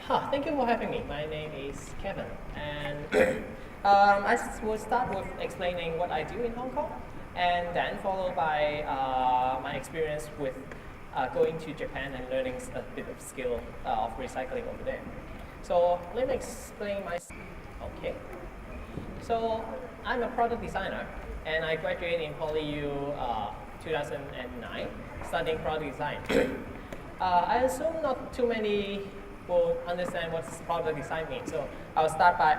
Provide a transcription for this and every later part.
Thank you for having me. My name is Kevin, and I will start with explaining what I do in Hong Kong, and then followed by my experience with going to Japan and learning a bit of skill of recycling over there. So let me explain Okay. So I'm a product designer, and I graduated in PolyU 2009, studying product design. I assume not too many will understand what product design means. So I'll start by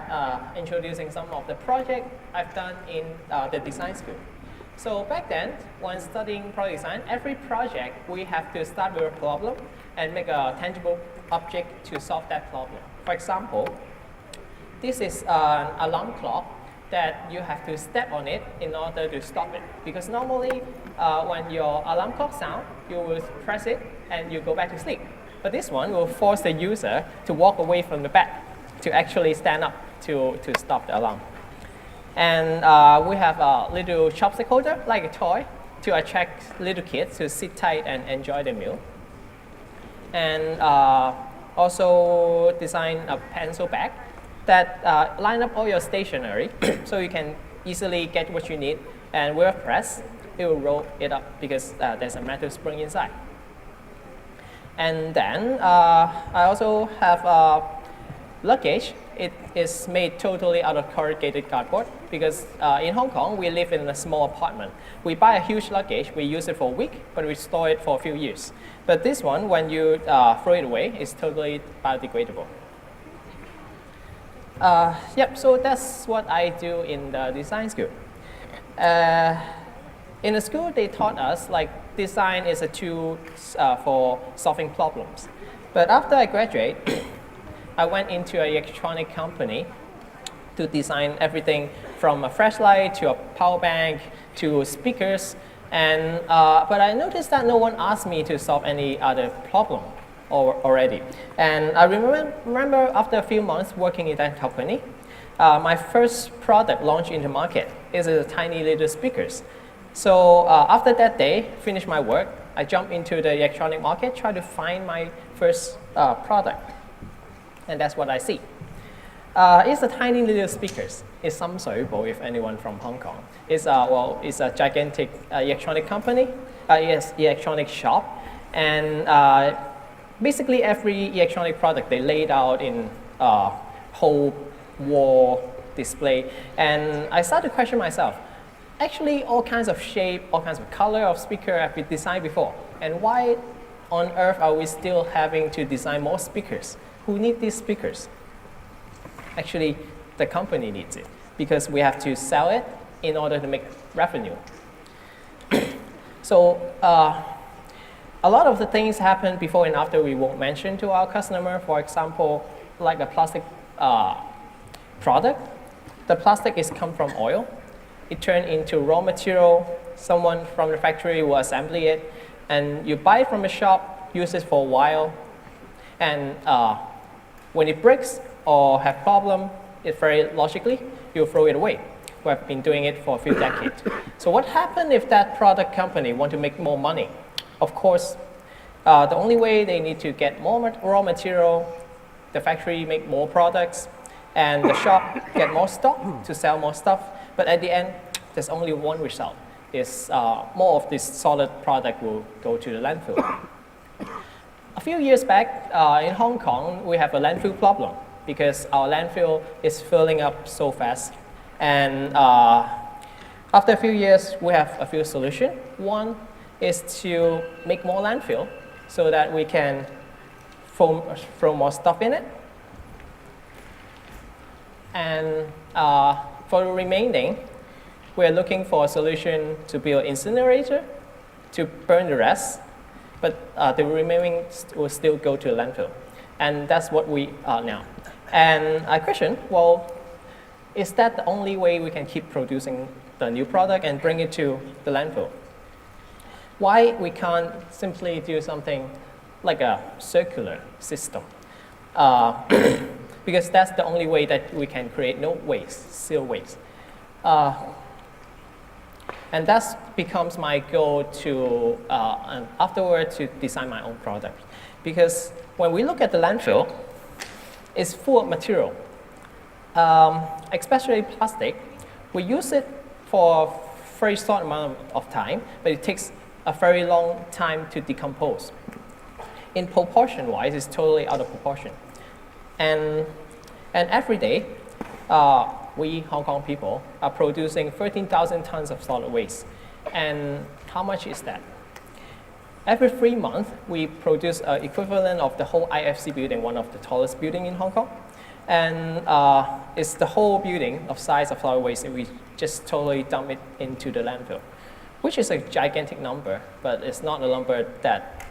introducing some of the projects I've done in the design school. So back then, when studying product design, every project we have to start with a problem and make a tangible object to solve that problem. For example, this is an alarm clock that you have to step on it in order to stop it. Because normally, when your alarm clock sounds, you will press it and you go back to sleep. But this one will force the user to walk away from the bed to actually stand up to stop the alarm. And we have a little chopstick holder, like a toy, to attract little kids to sit tight and enjoy the meal. And also design a pencil bag that line up all your stationery so you can easily get what you need. And with a press, it will roll it up because there's a metal spring inside. And then I also have a luggage. It is made totally out of corrugated cardboard because in Hong Kong, we live in a small apartment. We buy a huge luggage, we use it for a week, but we store it for a few years. But this one, when you throw it away, it's totally biodegradable. So that's what I do in the design school. In the school, they taught us like design is a tool for solving problems. But after I graduate, I went into an electronic company to design everything from a flashlight to a power bank to speakers. And but I noticed that no one asked me to solve any other problem already. And I remember after a few months working in that company, my first product launched in the market is a tiny little speakers. So after that day, finished my work, I jumped into the electronic market, try to find my first product. And that's what I see. It's a tiny little speakers. It's some Sui-bo, if anyone from Hong Kong. It's a gigantic electronic company, electronic shop. And basically every electronic product they laid out in whole wall display. And I started to question myself, actually, all kinds of shape, all kinds of color of speaker have been designed before. And why on earth are we still having to design more speakers? Who need these speakers? Actually, the company needs it because we have to sell it in order to make revenue. So a lot of the things happen before and after we won't mention to our customer. For example, like a plastic product. The plastic is come from oil. It turned into raw material. Someone from the factory will assemble it, and you buy it from a shop, use it for a while, and when it breaks or have problem, it very logically, you throw it away. We have been doing it for a few decades. So what happened if that product company want to make more money? Of course, the only way they need to get more raw material, the factory make more products, and the shop get more stock to sell more stuff. But at the end, there's only one result. Is more of this solid product will go to the landfill. A few years back, in Hong Kong, we have a landfill problem because our landfill is filling up so fast. And after a few years, we have a few solutions. One is to make more landfill so that we can throw more stuff in it. And for the remaining, we're looking for a solution to build an incinerator to burn the rest, but the remaining will still go to the landfill. And that's what we are now. And I question, well, is that the only way we can keep producing the new product and bring it to the landfill? Why we can't simply do something like a circular system? Because that's the only way that we can create no waste, zero waste. And that becomes my goal to, afterward, to design my own product. Because when we look at the landfill, is full of material, especially plastic. We use it for a very short amount of time, but it takes a very long time to decompose. In proportion-wise, it's totally out of proportion. And every day, we Hong Kong people are producing 13,000 tons of solid waste. And how much is that? Every 3 months, we produce an equivalent of the whole IFC building, one of the tallest buildings in Hong Kong. And it's the whole building of size of solid waste, and we just totally dump it into the landfill, which is a gigantic number, but it's not a number that,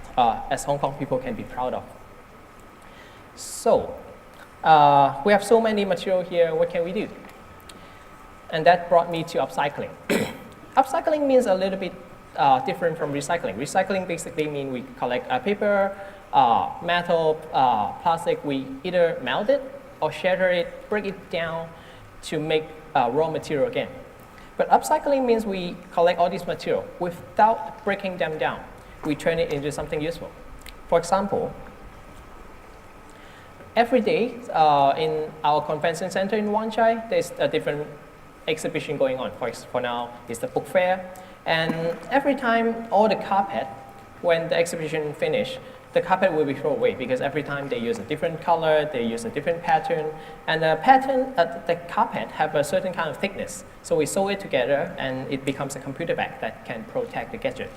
as Hong Kong people, can be proud of. So, we have so many material here, what can we do? And that brought me to upcycling. Upcycling means a little bit different from recycling. Recycling basically means we collect paper, metal, plastic, we either melt it or shatter it, break it down to make raw material again. But upcycling means we collect all this material without breaking them down. We turn it into something useful. For example, every day in our convention center in Wan Chai, there's a different exhibition going on. For now, it's the book fair. And every time all the carpet, when the exhibition finishes, the carpet will be thrown away because every time they use a different color, they use a different pattern. And the pattern, the carpet have a certain kind of thickness. So we sew it together and it becomes a computer bag that can protect the gadget.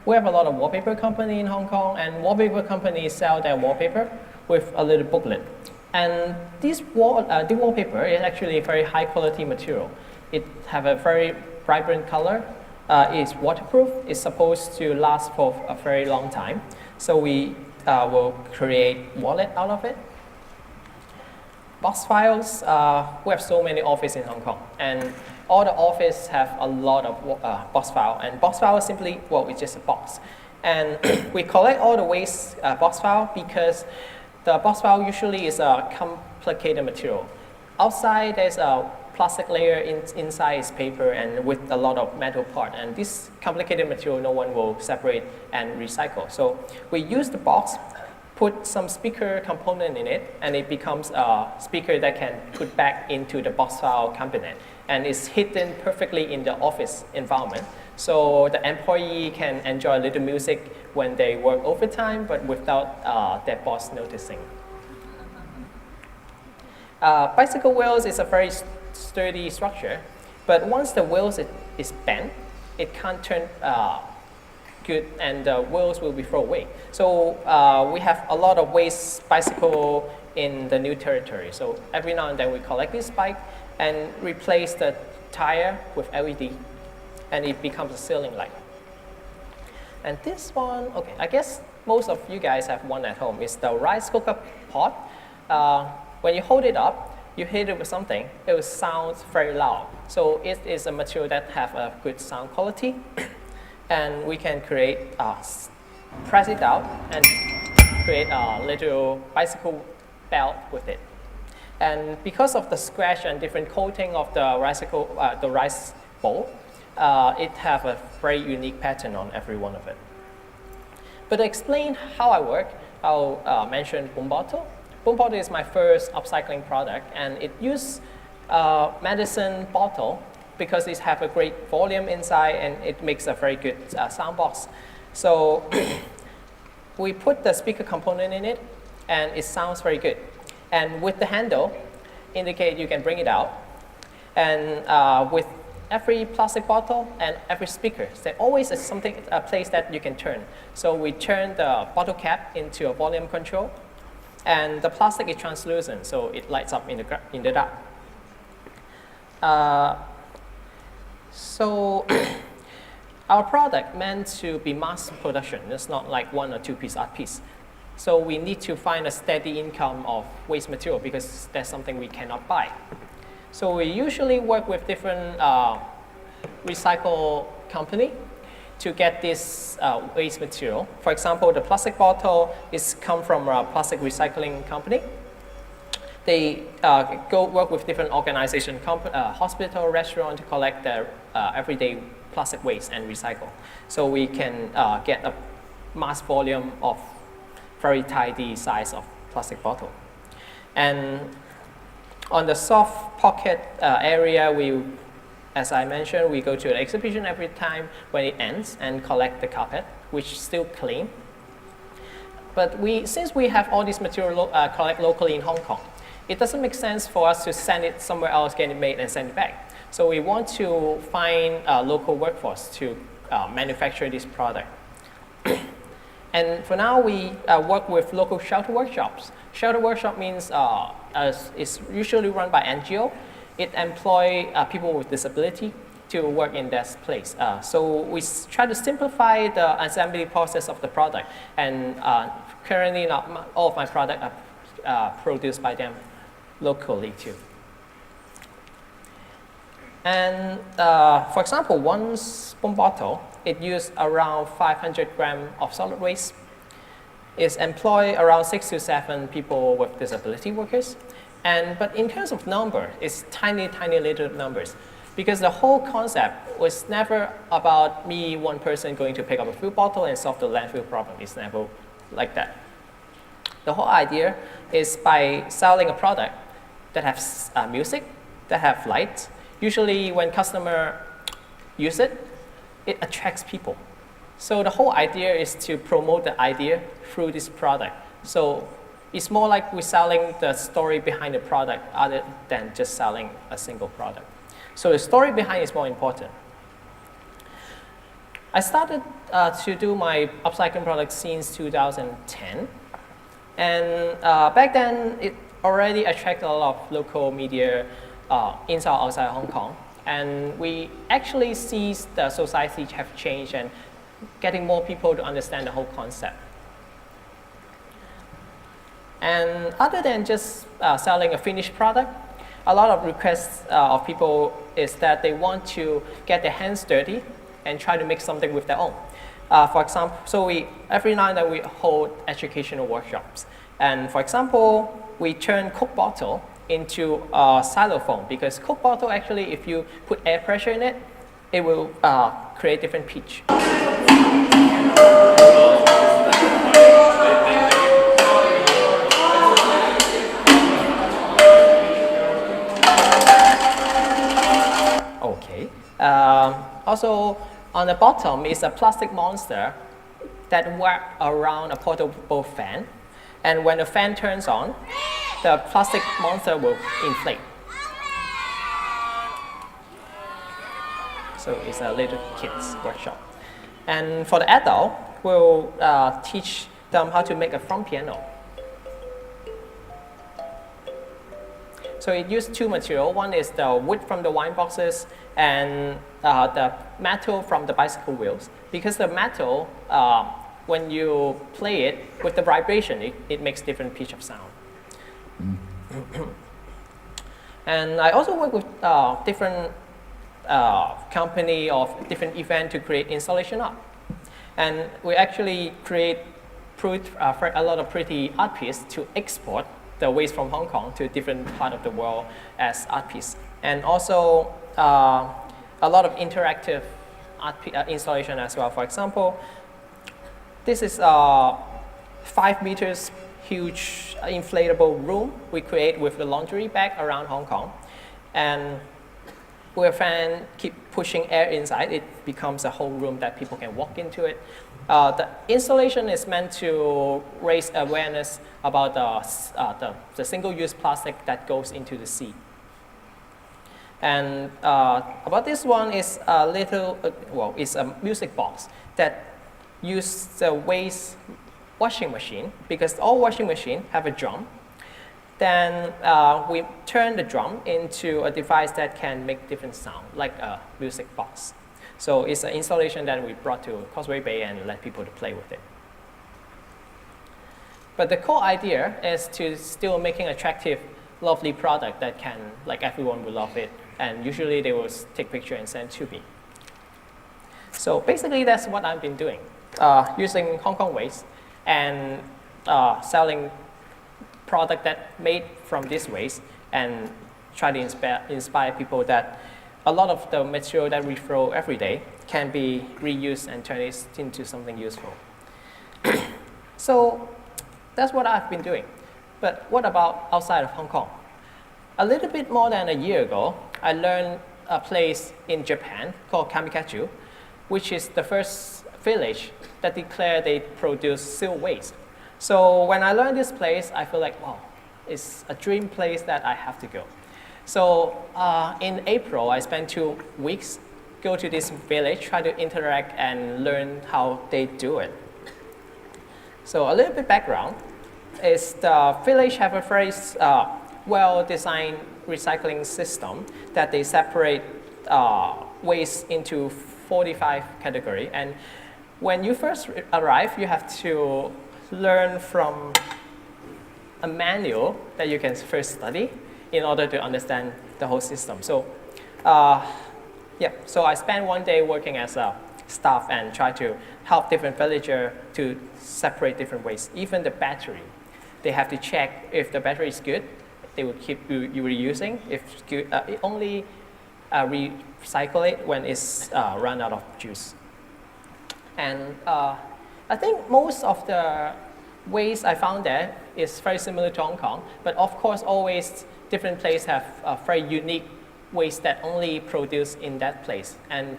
We have a lot of wallpaper company in Hong Kong, and wallpaper companies sell their wallpaper with a little booklet. And this wallpaper is actually a very high quality material. It have a very vibrant color. It's waterproof. It's supposed to last for a very long time. So we will create wallet out of it. Box files, we have so many offices in Hong Kong. And all the offices have a lot of box file. And box file is simply, well, it's just a box. And we collect all the waste box file because the box file usually is a complicated material. Outside, there's a plastic layer, inside is paper and with a lot of metal part. And this complicated material, no one will separate and recycle. So we use the box, put some speaker component in it, and it becomes a speaker that can put back into the box file component. And it's hidden perfectly in the office environment. So the employee can enjoy a little music when they work overtime, but without their boss noticing. Bicycle wheels is a very sturdy structure, but once the wheels is bent, it can't turn good, and the wheels will be thrown away. So we have a lot of waste bicycle in the new territory. So every now and then we collect this bike and replace the tire with LED, and it becomes a ceiling light. And this one, okay, I guess most of you guys have one at home. It's the rice cooker pot. When you hold it up, you hit it with something, it will sound very loud. So it is a material that have a good sound quality. And we can create, press it out and create a little bicycle belt with it. And because of the scratch and different coating of the rice bowl, it have a very unique pattern on every one of it. But to explain how I work, I'll mention Boom Bottle. Boom Bottle is my first upcycling product, and it uses medicine bottle because it have a great volume inside and it makes a very good sound box. So we put the speaker component in it and it sounds very good. And with the handle, indicate you can bring it out. And with every plastic bottle and every speaker, there always is a place that you can turn. So we turn the bottle cap into a volume control, and the plastic is translucent, so it lights up in the dark. So our product meant to be mass production. It's not like 1 or 2 piece art piece. So we need to find a steady income of waste material because that's something we cannot buy. So we usually work with different recycle company to get this waste material. For example, the plastic bottle is come from a plastic recycling company. They go work with different organizations, hospital, restaurant, to collect their everyday plastic waste and recycle. So we can get a mass volume of very tidy size of plastic bottle. And on the soft pocket area, as I mentioned, we go to an exhibition every time when it ends and collect the carpet, which is still clean. But since we have all this material collect locally in Hong Kong, it doesn't make sense for us to send it somewhere else, get it made, and send it back. So we want to find a local workforce to manufacture this product. And for now, we work with local shelter workshops. Shelter workshop means it's usually run by NGO. It employs people with disability to work in that place. So we try to simplify the assembly process of the product. And currently, all of my products are produced by them locally too. And for example, one spoon bottle, it uses around 500 grams of solid waste. It employs around 6 to 7 people with disability workers. But in terms of number, it's tiny, tiny little numbers. Because the whole concept was never about me, one person, going to pick up a food bottle and solve the landfill problem. It's never like that. The whole idea is by selling a product that has music, that have lights. Usually when customer use it, it attracts people. So the whole idea is to promote the idea through this product. So it's more like we're selling the story behind the product other than just selling a single product. So the story behind is more important. I started to do my upcycling product since 2010. And back then, it already attracted a lot of local media inside or outside Hong Kong. And we actually see the society have changed and getting more people to understand the whole concept. And other than just selling a finished product, a lot of requests of people is that they want to get their hands dirty and try to make something with their own. For example, so every now and then we hold educational workshops. And for example, we turn Coke bottle into a xylophone because Coke bottle actually, if you put air pressure in it, it will create different pitch. Okay. Also, on the bottom is a plastic monster that works around a portable fan. And when the fan turns on, the plastic monster will inflate. So it's a little kids workshop. And for the adult, we'll teach them how to make a front piano. So it uses two materials. One is the wood from the wine boxes and the metal from the bicycle wheels. Because the metal, when you play it with the vibration, it makes different pitch of sound. And I also work with different company or different event to create installation art. And we actually create a lot of pretty art pieces to export the waste from Hong Kong to different part of the world as art piece. And also a lot of interactive art installation as well. For example, this is a 5 meters huge inflatable room we create with the laundry bag around Hong Kong. And where fan keep pushing air inside, it becomes a whole room that people can walk into it. The installation is meant to raise awareness about the single-use plastic that goes into the sea. And about this one is a little, it's a music box that uses the waste washing machine, because all washing machines have a drum. Then we turn the drum into a device that can make different sound, like a music box. So it's an installation that we brought to Causeway Bay and let people to play with it. But the core idea is to still making attractive, lovely product that can, like everyone will love it. And usually they will take picture and send to me. So basically that's what I've been doing, using Hong Kong waste and selling product that made from this waste and try to inspire people that a lot of the material that we throw every day can be reused and turned into something useful. So that's what I've been doing. But what about outside of Hong Kong? A little bit more than a year ago, I learned a place in Japan called Kamikachu, which is the first village that declared they produce zero waste. So when I learned this place, I feel like, wow, it's a dream place that I have to go. So in April, I spent 2 weeks, go to this village, try to interact and learn how they do it. So a little bit background is the village have a very well-designed recycling system that they separate waste into 45 categories. And when you first arrive, you have to learn from a manual that you can first study in order to understand the whole system. So, so I spent 1 day working as a staff and try to help different villagers to separate different waste. Even the battery, they have to check if the battery is good, they will keep you reusing. If good, only recycle it when it's run out of juice. And I think most of the waste I found there is very similar to Hong Kong, but of course always different places have a very unique waste that only produced in that place. And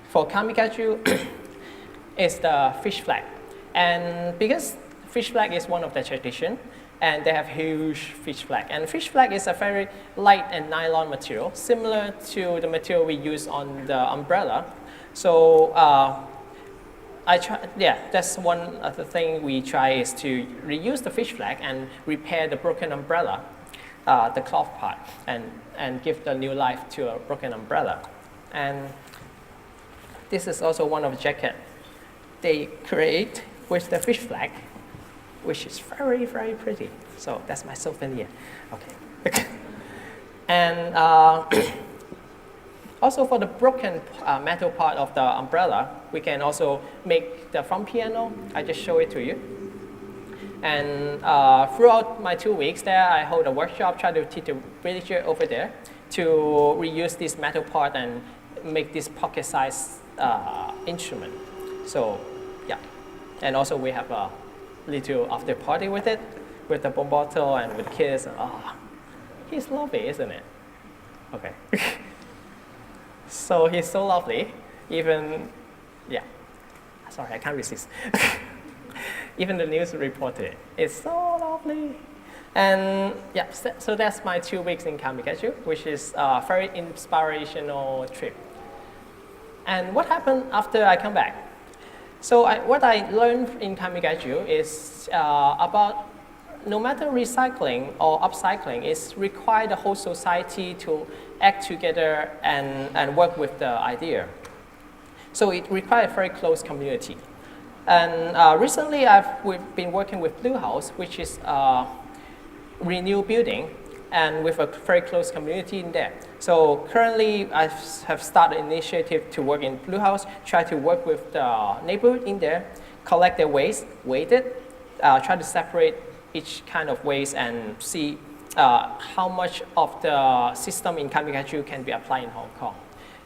for Kamikachu, it's the fish flag. And because fish flag is one of the tradition, and they have huge fish flag. And fish flag is a very light and nylon material, similar to the material we use on the umbrella. So that's one of the things we try is to reuse the fish flag and repair the broken umbrella, the cloth part, and give the new life to a broken umbrella. And this is also one of the jacket they create with the fish flag, which is very, very pretty. So that's my souvenir. Okay. And also for the broken metal part of the umbrella, we can also make the front piano. I just show it to you. And throughout my 2 weeks there, I hold a workshop, try to teach the villager over there to reuse this metal part and make this pocket-sized instrument. So yeah, and also we have a little after party with it, with the bomb bottle and with kids. And, he's lovely, isn't it? Okay. So he's so lovely, even, sorry, I can't resist. Even the news reported it. It's so lovely. And so that's my 2 weeks in Kamikachu, which is a very inspirational trip. And what happened after I come back? So what I learned in Kamikachu is about no matter recycling or upcycling, it's required the whole society to act together and work with the idea. So it requires a very close community. And recently we've been working with Blue House, which is a renewed building, and with a very close community in there. So currently I have started an initiative to work in Blue House, try to work with the neighborhood in there, collect their waste, weight it, try to separate each kind of waste and see how much of the system in Kamikachu can be applied in Hong Kong.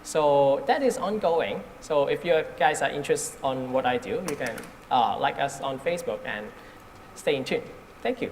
So that is ongoing. So if you guys are interested on what I do, you can like us on Facebook and stay in tune. Thank you.